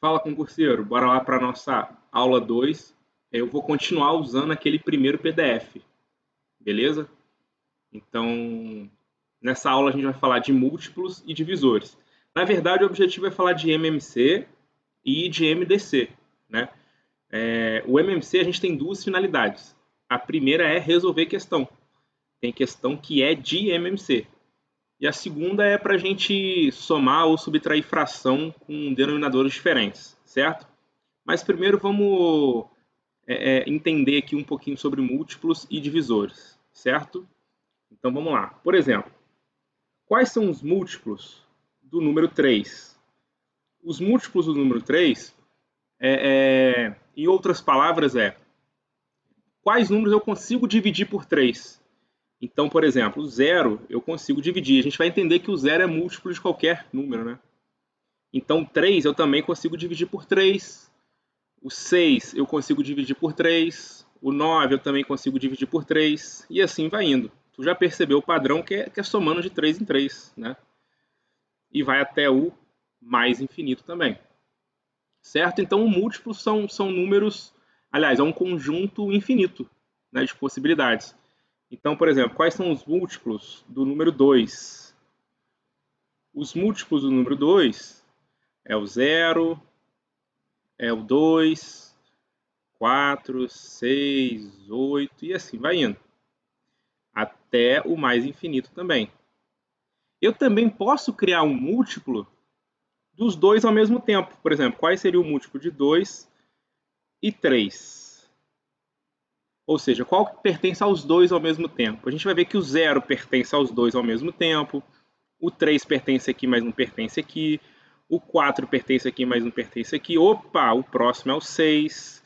Fala, concurseiro, bora lá para a nossa aula 2. Eu vou continuar usando aquele primeiro PDF, beleza? Então, nessa aula a gente vai falar de múltiplos e divisores. Na verdade, o objetivo é falar de MMC e de MDC, né? O MMC a gente tem duas finalidades. A primeira é resolver questão. Tem questão que é de MMC. E a segunda é para a gente somar ou subtrair fração com denominadores diferentes, certo? Mas primeiro vamos entender aqui um pouquinho sobre múltiplos e divisores, certo? Então vamos lá. Por exemplo, quais são os múltiplos do número 3? Os múltiplos do número 3, em outras palavras, quais números eu consigo dividir por 3? Então, por exemplo, o zero eu consigo dividir. A gente vai entender que o zero é múltiplo de qualquer número, né? Então, 3 eu também consigo dividir por 3. O 6 eu consigo dividir por 3. O 9 eu também consigo dividir por 3. E assim vai indo. Tu já percebeu o padrão que é somando de 3 em 3, né? E vai até o mais infinito também. Certo? Então, o múltiplo são números... Aliás, é um conjunto infinito, né, de possibilidades. Então, por exemplo, quais são os múltiplos do número 2? Os múltiplos do número 2 é o 0, é o 2, 4, 6, 8 e assim vai indo. Até o mais infinito também. Eu também posso criar um múltiplo dos dois ao mesmo tempo. Por exemplo, qual seria o múltiplo de 2 e 3? Ou seja, qual pertence aos dois ao mesmo tempo? A gente vai ver que o 0 pertence aos dois ao mesmo tempo. O 3 pertence aqui, mas não pertence aqui. O 4 pertence aqui, mas não pertence aqui. Opa, o próximo é o 6.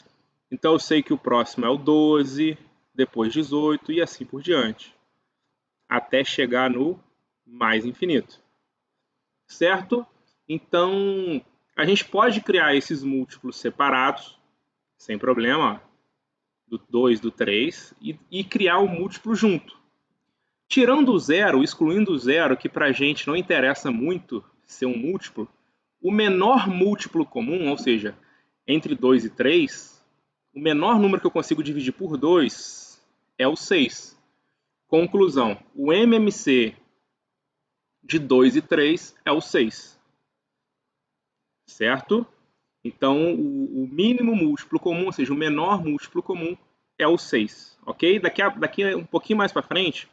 Então eu sei que o próximo é o 12, depois 18 e assim por diante. Até chegar no mais infinito. Certo? Então, a gente pode criar esses múltiplos separados, sem problema, do 2, do 3, e criar o múltiplo junto. Tirando o zero, excluindo o zero, que para a gente não interessa muito ser um múltiplo, o menor múltiplo comum, ou seja, entre 2 e 3, o menor número que eu consigo dividir por 2 é o 6. Conclusão, o MMC de 2 e 3 é o 6. Certo? Então, o mínimo múltiplo comum, ou seja, o menor múltiplo comum, é o 6. Ok? Daqui um pouquinho mais para frente,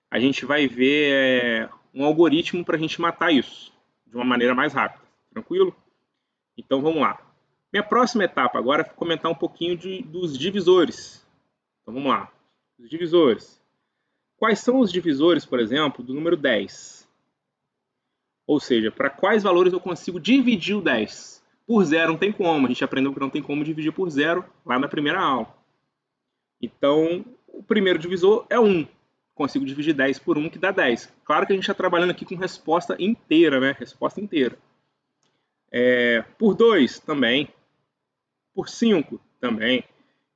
a gente vai ver um algoritmo para a gente matar isso de uma maneira mais rápida. Tranquilo? Então, vamos lá. Minha próxima etapa agora é comentar um pouquinho dos divisores. Então, vamos lá. Os divisores. Quais são os divisores, por exemplo, do número 10? Ou seja, para quais valores eu consigo dividir o 10? Por zero não tem como. A gente aprendeu que não tem como dividir por zero lá na primeira aula. Então, o primeiro divisor é 1. Consigo dividir 10 por 1, que dá 10. Claro que a gente está trabalhando aqui com resposta inteira, né? Resposta inteira. Por 2, também. Por 5, também.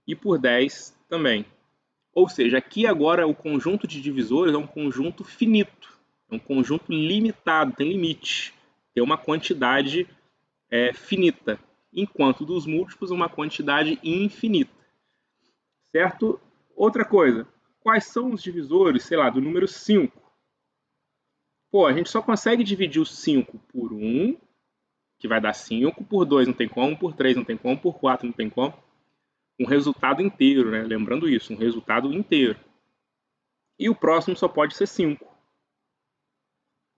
E por 10, também. Ou seja, aqui agora o conjunto de divisores é um conjunto finito. É um conjunto limitado, tem limite. Tem uma quantidade finita. Enquanto dos múltiplos, uma quantidade infinita. Certo? Outra coisa. Quais são os divisores, sei lá, do número 5? Pô, a gente só consegue dividir o 5 por 1, que vai dar 5, por 2 não tem como, por 3 não tem como, por 4 não tem como. Um resultado inteiro, né? Lembrando isso, um resultado inteiro. E o próximo só pode ser 5.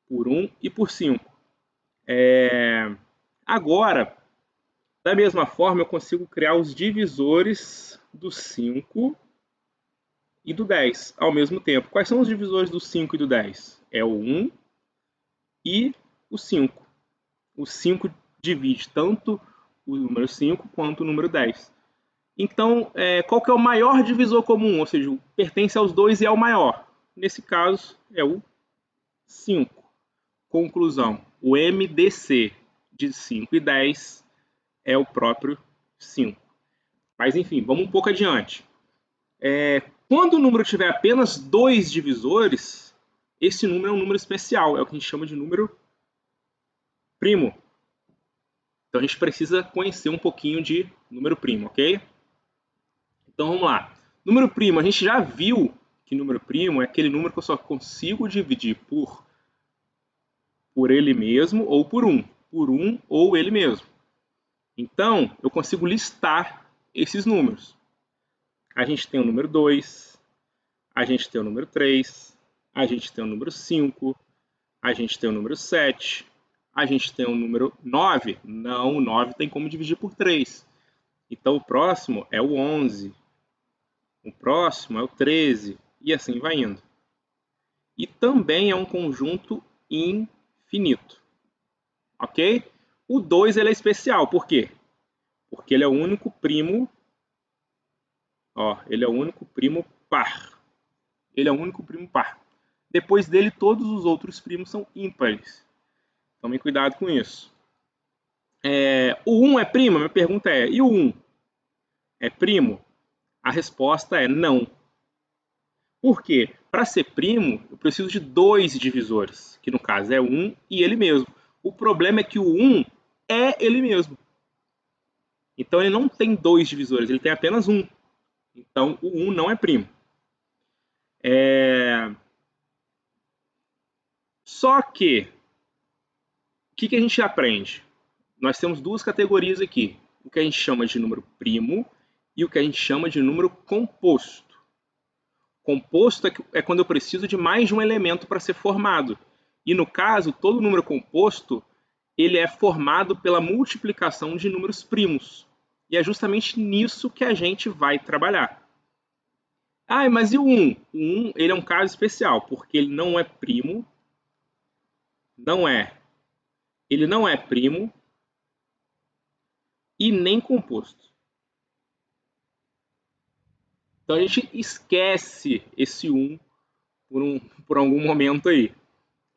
Por 1 e por 5. Agora, da mesma forma, eu consigo criar os divisores do 5 e do 10 ao mesmo tempo. Quais são os divisores do 5 e do 10? É o 1 e o 5. O 5 divide tanto o número 5 quanto o número 10. Então, qual que é o maior divisor comum? Ou seja, pertence aos dois e é o maior. Nesse caso, é o 5. Conclusão, o MDC de 5 e 10 é o próprio 5. Mas, enfim, vamos um pouco adiante. Quando o número tiver apenas 2 divisores, esse número é um número especial, é o que a gente chama de número primo. Então a gente precisa conhecer um pouquinho de número primo, ok? Então vamos lá. Número primo, a gente já viu que número primo é aquele número que eu só consigo dividir por ele mesmo ou por um ou ele mesmo. Então eu consigo listar esses números. A gente tem o número 2, a gente tem o número 3, a gente tem o número 5, a gente tem o número 7, a gente tem o número 9. Não, o 9 tem como dividir por 3. Então o próximo é o 11, o próximo é o 13, e assim vai indo. E também é um conjunto infinito, ok? O 2 ele é especial, por quê? Porque ele é o único primo, ele é o único primo par. Ele é o único primo par. Depois dele, todos os outros primos são ímpares. Tomem cuidado com isso. O 1 é primo? Minha pergunta é, e o 1 é primo? A resposta é não. Por quê? Para ser primo, eu preciso de 2 divisores, que no caso é 1 e ele mesmo. O problema é que o 1 é ele mesmo. Então ele não tem 2 divisores, ele tem apenas 1. Então o 1 não é primo. Só que, o que a gente aprende? Nós temos duas categorias aqui. O que a gente chama de número primo e o que a gente chama de número composto. Composto é quando eu preciso de mais de um elemento para ser formado. E no caso, todo número composto ele é formado pela multiplicação de números primos. E é justamente nisso que a gente vai trabalhar. Mas e o 1? O 1 ele é um caso especial, porque ele não é primo, ele não é primo e nem composto. Então a gente esquece esse 1 por algum momento aí.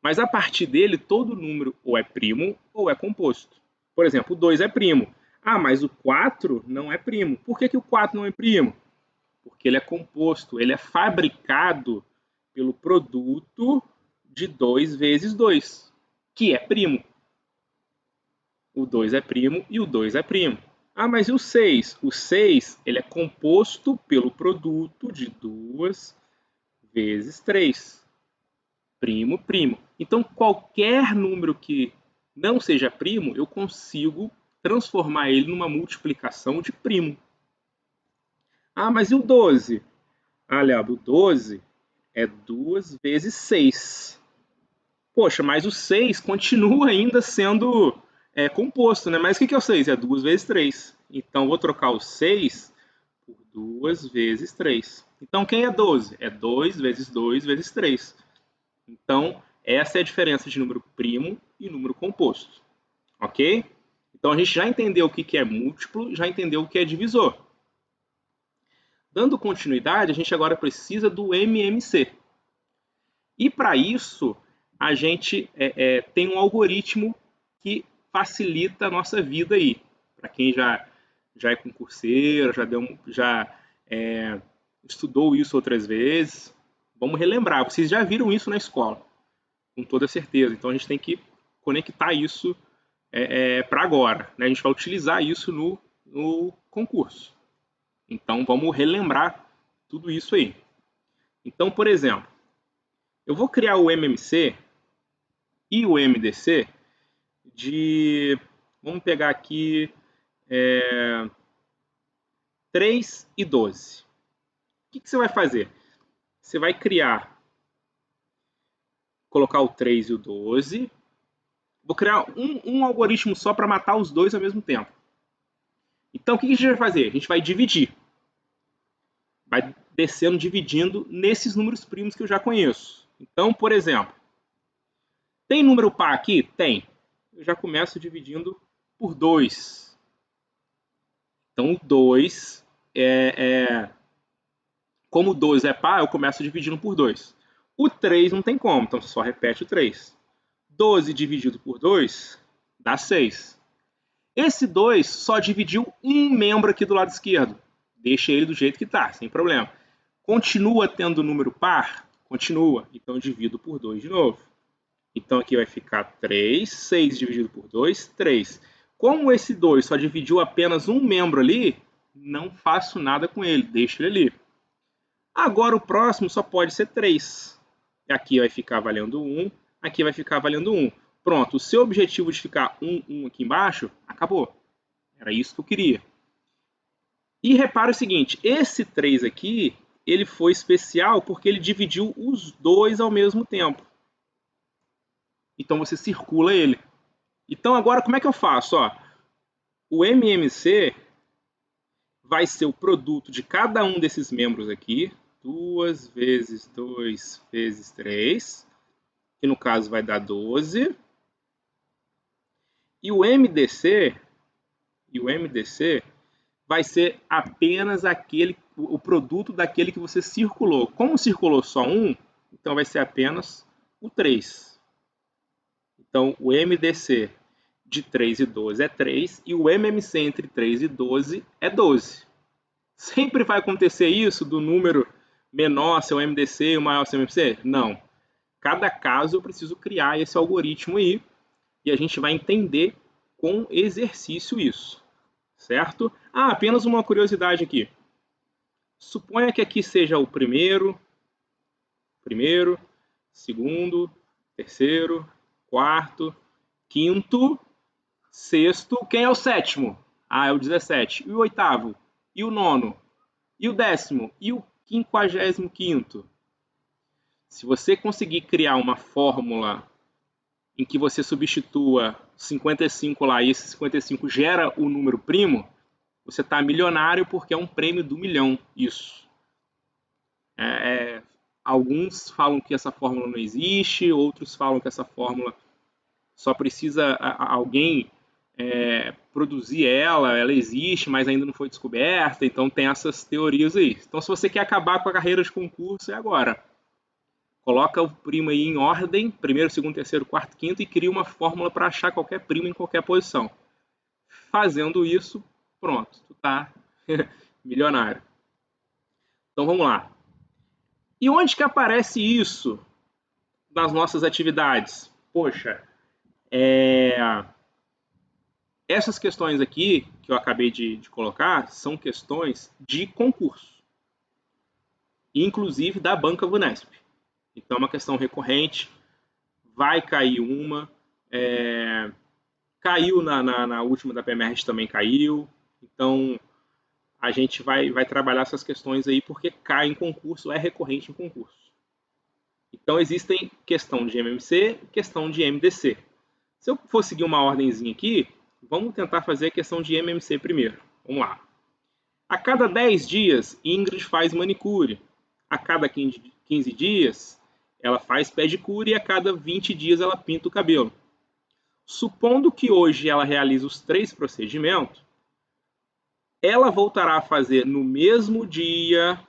Mas a partir dele, todo número ou é primo ou é composto. Por exemplo, o 2 é primo. Mas o 4 não é primo. Por que o 4 não é primo? Porque ele é composto, ele é fabricado pelo produto de 2 vezes 2, que é primo. O 2 é primo e o 2 é primo. Mas e o 6? O 6 ele é composto pelo produto de 2 vezes 3. Primo, primo. Então, qualquer número que não seja primo, eu consigo transformar ele numa multiplicação de primo. Mas e o 12? Aliás, o 12 é 2 vezes 6. Poxa, mas o 6 continua ainda sendo composto, né? Mas o que é o 6? É 2 vezes 3. Então, vou trocar o 6 por 2 vezes 3. Então, quem é 12? É 2 vezes 2 vezes 3. Então, essa é a diferença de número primo e número composto. Ok? Então, a gente já entendeu o que é múltiplo, já entendeu o que é divisor. Dando continuidade, a gente agora precisa do MMC. E para isso, a gente tem um algoritmo que facilita a nossa vida aí. Para quem já é concurseiro, já estudou isso outras vezes, vamos relembrar. Vocês já viram isso na escola, com toda certeza. Então a gente tem que conectar isso para agora. Né? A gente vai utilizar isso no concurso. Então vamos relembrar tudo isso aí. Então, por exemplo, eu vou criar o MMC e o MDC vamos pegar aqui 3 e 12. O que você vai fazer? Você vai colocar o 3 e o 12. Vou criar um algoritmo só para matar os dois ao mesmo tempo. Então, o que a gente vai fazer? A gente vai dividir. Vai descendo, dividindo nesses números primos que eu já conheço. Então, por exemplo, tem número par aqui? Tem. Eu já começo dividindo por 2. Então, o 2 como o 2 é par, eu começo dividindo por 2. O 3 não tem como, então você só repete o 3. 12 dividido por 2 dá 6. Esse 2 só dividiu um membro aqui do lado esquerdo. Deixa ele do jeito que está, sem problema. Continua tendo número par? Continua. Então, divido por 2 de novo. Então, aqui vai ficar 3. 6 dividido por 2, 3. Como esse 2 só dividiu apenas um membro ali, não faço nada com ele, deixo ele ali. Agora o próximo só pode ser 3. Aqui vai ficar valendo 1, aqui vai ficar valendo 1. Pronto, o seu objetivo de ficar 1, 1 aqui embaixo, acabou. Era isso que eu queria. E repara o seguinte, esse 3 aqui, ele foi especial porque ele dividiu os dois ao mesmo tempo. Então você circula ele. Então agora como é que eu faço? Ó, o MMC vai ser o produto de cada um desses membros aqui. 2 vezes 2 vezes 3, que no caso vai dar 12. E o MDC vai ser apenas o produto daquele que você circulou. Como circulou só um, então vai ser apenas o 3. Então o MDC de 3 e 12 é 3 e o MMC entre 3 e 12 é 12. Sempre vai acontecer isso do número menor ser o MDC e o maior ser o MMC? Não. Cada caso eu preciso criar esse algoritmo aí e a gente vai entender com exercício isso, certo? Ah, apenas uma curiosidade aqui. Suponha que aqui seja o primeiro, segundo, terceiro, quarto, quinto, sexto. Quem é o sétimo? Ah, é o 17. E o oitavo? E o nono? E o 10º? E o 55º? Se você conseguir criar uma fórmula em que você substitua 55 lá e esse 55 gera o número primo, você está milionário porque é um prêmio do milhão, isso. Alguns falam que essa fórmula não existe, outros falam que essa fórmula só precisa alguém produzir ela existe, mas ainda não foi descoberta, então tem essas teorias aí. Então se você quer acabar com a carreira de concurso, é agora. Coloca o primo aí em ordem, primeiro, segundo, terceiro, quarto, quinto, e cria uma fórmula para achar qualquer primo em qualquer posição. Fazendo isso, pronto, tu tá milionário. Então vamos lá. E onde que aparece isso nas nossas atividades? Poxa, essas questões aqui que eu acabei de colocar são questões de concurso, inclusive da banca Vunesp. Então é uma questão recorrente, vai cair uma, caiu na última da PMR também caiu, então a gente vai trabalhar essas questões aí porque cai em concurso, é recorrente em concurso. Então existem questão de MMC e questão de MDC. Se eu for seguir uma ordemzinha aqui, vamos tentar fazer a questão de MMC primeiro. Vamos lá. A cada 10 dias, Ingrid faz manicure. A cada 15 dias, ela faz pedicure e a cada 20 dias ela pinta o cabelo. Supondo que hoje ela realiza os 3 procedimentos, ela voltará a fazer no mesmo dia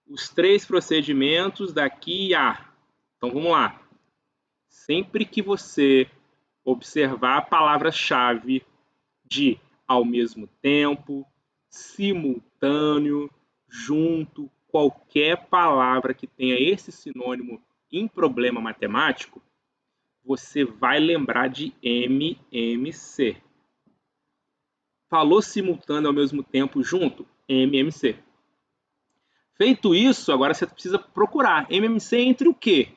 os 3 procedimentos daqui a... Então vamos lá. Sempre que você observar a palavra-chave de ao mesmo tempo, simultâneo, junto, qualquer palavra que tenha esse sinônimo em problema matemático, você vai lembrar de MMC. Falou simultâneo ao mesmo tempo junto, MMC. Feito isso, agora você precisa procurar MMC entre o quê?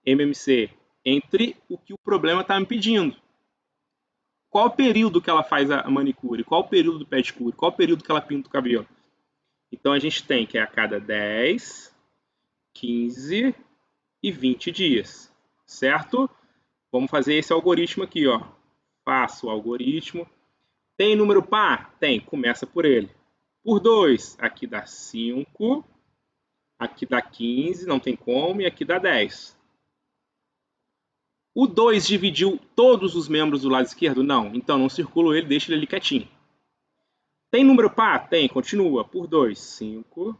MMC entre o que o problema está me pedindo. Qual o período que ela faz a manicure? Qual o período do pedicure? Qual o período que ela pinta o cabelo? Então a gente tem que é a cada 10, 15 e 20 dias, certo? Vamos fazer esse algoritmo aqui, ó. Faço o algoritmo. Tem número par? Tem, começa por ele. Por 2, aqui dá 5, aqui dá 15, não tem como, e aqui dá 10. O 2 dividiu todos os membros do lado esquerdo? Não, então não circulo ele, deixa ele ali quietinho. Tem número par? Tem, continua. Por 2, 5,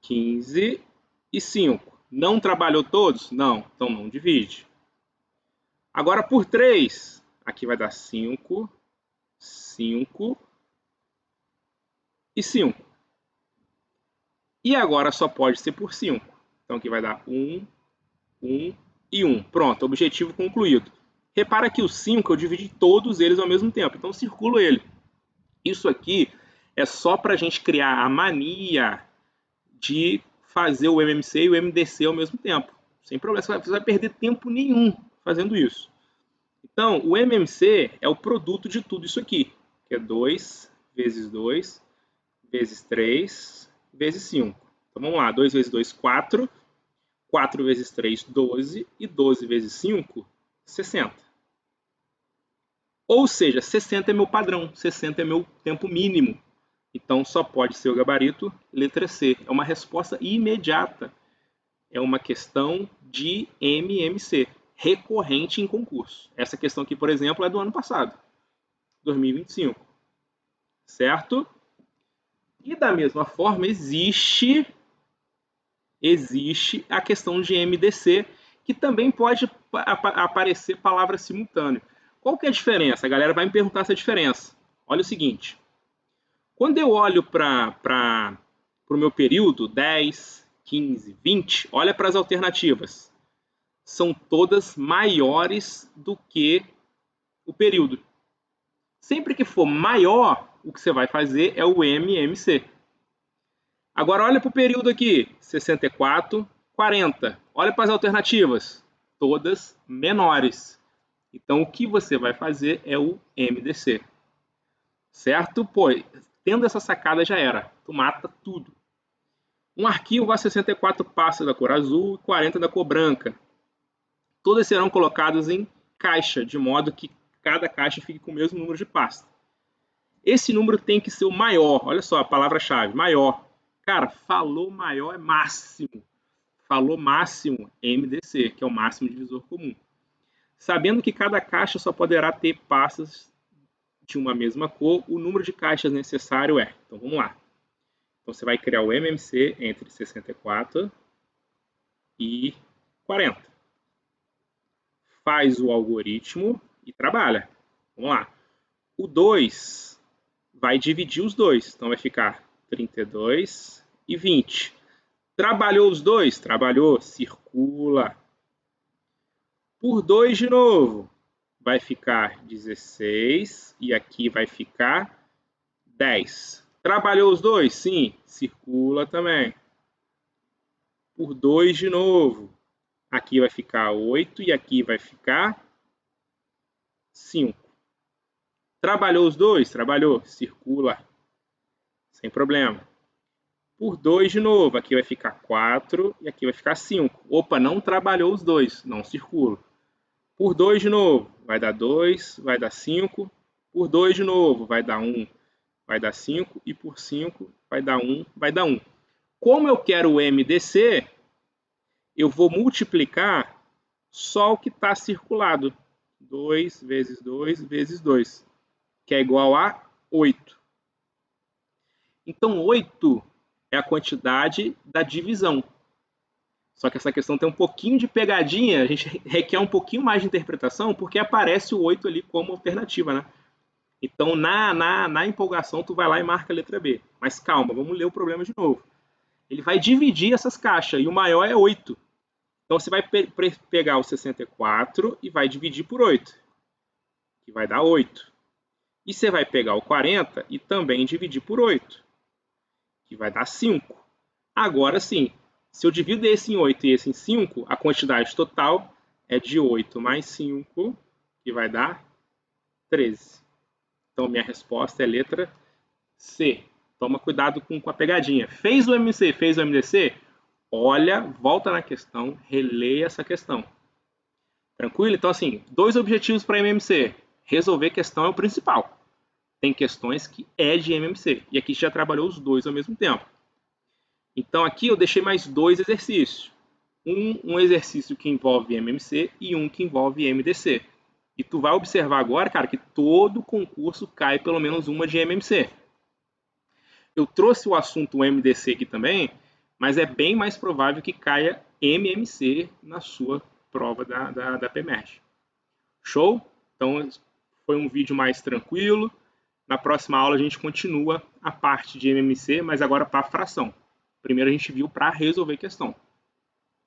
15 e 5. Não trabalhou todos? Não, então não divide. Agora por 3, aqui vai dar 5, 5 e 5. E agora só pode ser por 5. Então aqui vai dar 1, 1 e 1. Pronto, objetivo concluído. Repara que o 5 eu dividi todos eles ao mesmo tempo, então circulo ele. Isso aqui é só para a gente criar a mania de fazer o MMC e o MDC ao mesmo tempo. Sem problema, você vai perder tempo nenhum fazendo isso. Então, o MMC é o produto de tudo isso aqui, que é 2 vezes 2, vezes 3, vezes 5. Então, vamos lá, 2 vezes 2, 4, 4 vezes 3, 12, e 12 vezes 5, 60. Ou seja, 60 é meu padrão, 60 é meu tempo mínimo. Então, só pode ser o gabarito letra C. É uma resposta imediata. É uma questão de MMC, recorrente em concurso. Essa questão aqui, por exemplo, é do ano passado, 2025. Certo? E da mesma forma, existe a questão de MDC, que também pode aparecer palavra simultânea. Qual que é a diferença? A galera vai me perguntar essa diferença. Olha o seguinte. Quando eu olho para o meu período, 10, 15, 20, olha para as alternativas. São todas maiores do que o período. Sempre que for maior, o que você vai fazer é o MMC. Agora olha para o período aqui, 64, 40. Olha para as alternativas, todas menores. Então o que você vai fazer é o MDC. Certo? Pô, tendo essa sacada já era. Tu mata tudo. Um arquivo A64 passa da cor azul e 40 da cor branca. Todas serão colocadas em caixa, de modo que cada caixa fique com o mesmo número de pasta. Esse número tem que ser o maior. Olha só a palavra-chave, maior. Cara, falou maior é máximo. Falou máximo, MDC, que é o máximo divisor comum. Sabendo que cada caixa só poderá ter pastas de uma mesma cor, o número de caixas necessário é. Então vamos lá. Então você vai criar o MMC entre 64 e 40. Faz o algoritmo e trabalha. Vamos lá. O 2 vai dividir os dois. Então vai ficar 32 e 20. Trabalhou os dois? Trabalhou. Circula. Por 2 de novo. Vai ficar 16 e aqui vai ficar 10. Trabalhou os dois? Sim. Circula também. Por 2 de novo. Aqui vai ficar 8 e aqui vai ficar 5. Trabalhou os dois? Trabalhou. Circula. Sem problema. Por 2 de novo. Aqui vai ficar 4 e aqui vai ficar 5. Opa, não trabalhou os dois. Não circula. Por 2 de novo. Vai dar 2, vai dar 5. Por 2 de novo. Vai dar 1, vai dar 5. E por 5 vai dar 1, vai dar 1. Como eu quero o MDC, eu vou multiplicar só o que está circulado. 2 vezes 2 vezes 2, que é igual a 8. Então, 8 é a quantidade da divisão. Só que essa questão tem um pouquinho de pegadinha, a gente requer um pouquinho mais de interpretação, porque aparece o 8 ali como alternativa, né? Então, na empolgação, tu vai lá e marca a letra B. Mas calma, vamos ler o problema de novo. Ele vai dividir essas caixas, e o maior é 8. Então, você vai pegar o 64 e vai dividir por 8, que vai dar 8. E você vai pegar o 40 e também dividir por 8, que vai dar 5. Agora sim, se eu divido esse em 8 e esse em 5, a quantidade total é de 8 mais 5, que vai dar 13. Então, minha resposta é letra C. Toma cuidado com a pegadinha. Fez o MC, fez o MDC? Olha, volta na questão, releia essa questão. Tranquilo? Então, assim, 2 objetivos para MMC. Resolver questão é o principal. Tem questões que é de MMC. E aqui já trabalhou os dois ao mesmo tempo. Então, aqui eu deixei mais 2 exercícios. Um exercício que envolve MMC e um que envolve MDC. E tu vai observar agora, cara, que todo concurso cai pelo menos uma de MMC. Eu trouxe o assunto MDC aqui também, mas é bem mais provável que caia MMC na sua prova da PEMERG. Show? Então, foi um vídeo mais tranquilo. Na próxima aula a gente continua a parte de MMC, mas agora para fração. Primeiro a gente viu para resolver questão.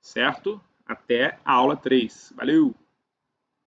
Certo? Até a aula 3. Valeu!